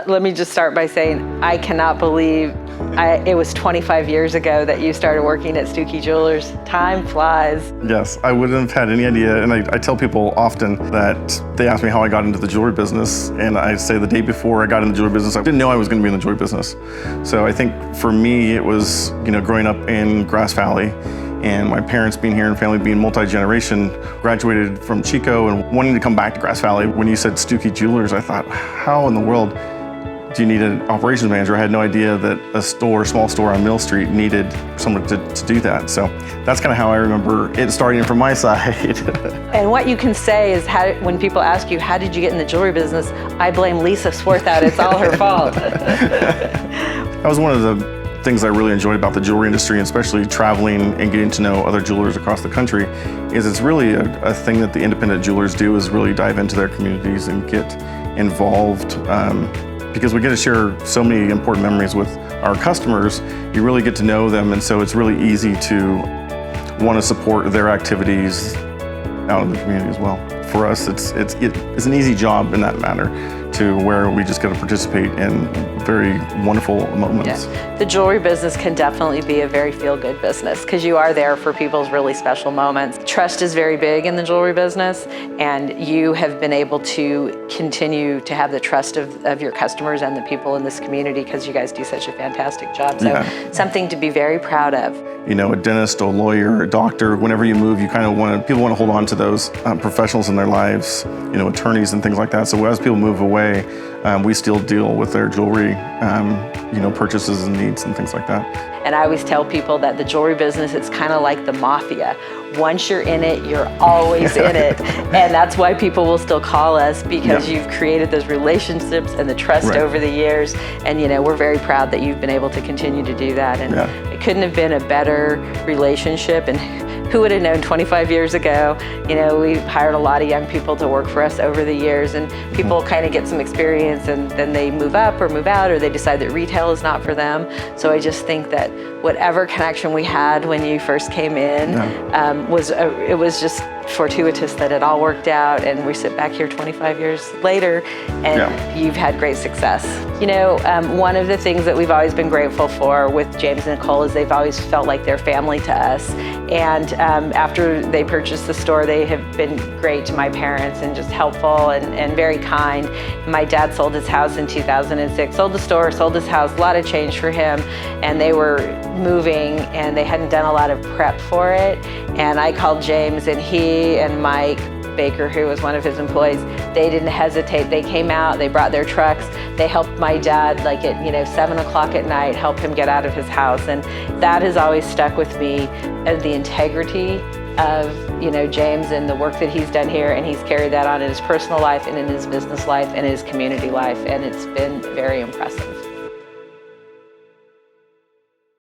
Let me just start by saying I cannot believe it was 25 years ago that you started working at Stucki Jewelers. Time flies. Yes, I wouldn't have had any idea, and I tell people often that they ask me how I got into the jewelry business, and I say the day before I got in the jewelry business, I didn't know I was going to be in the jewelry business. So I think for me, it was, growing up in Grass Valley, and my parents being here and family being multi-generation, graduated from Chico and wanting to come back to Grass Valley. When you said Stucki Jewelers, I thought, how in the world do you need an operations manager? I had no idea that a small store on Mill Street needed someone to do that. So that's kind of how I remember it starting from my side. And what you can say is, when people ask you, how did you get in the jewelry business? I blame Lisa Swarthout, it's all her fault. That was one of the things I really enjoyed about the jewelry industry, especially traveling and getting to know other jewelers across the country, is it's really a thing that the independent jewelers do, is really dive into their communities and get involved. Because we get to share so many important memories with our customers, you really get to know them, and so it's really easy to want to support their activities out in the community as well. For us, it's an easy job in that manner, to where we just get to participate in very wonderful moments. Yeah. The jewelry business can definitely be a very feel-good business because you are there for people's really special moments. Trust is very big in the jewelry business, and you have been able to continue to have the trust of your customers and the people in this community because you guys do such a fantastic job. So something to be very proud of. A dentist, a lawyer, a doctor, whenever you move, you kind of people want to hold on to those professionals in their lives, attorneys and things like that. So as people move away, we still deal with their jewelry, purchases and needs and things like that. And I always tell people that the jewelry business, it's kind of like the mafia. Once you're in it, you're always in it. And that's why people will still call us, because you've created those relationships and the trust over the years. And we're very proud that you've been able to continue to do that. And it couldn't have been a better relationship. And who would have known 25 years ago? We've hired a lot of young people to work for us over the years, and people kind of get some experience and then they move up or move out, or they decide that retail is not for them. So I just think that whatever connection we had when you first came in, it was just fortuitous that it all worked out, and we sit back here 25 years later and you've had great success. One of the things that we've always been grateful for with James and Nicole is they've always felt like they're family to us. And after they purchased the store, they have been great to my parents and just helpful and very kind. My dad sold his house in 2006, sold the store, sold his house, a lot of change for him. And they were moving and they hadn't done a lot of prep for it. And I called James, and he and Mike Baker, who was one of his employees, they didn't hesitate. They came out, they brought their trucks, they helped my dad like at 7 o'clock at night, help him get out of his house. And that has always stuck with me, as the integrity of James and the work that he's done here, and he's carried that on in his personal life and in his business life and his community life, and it's been very impressive.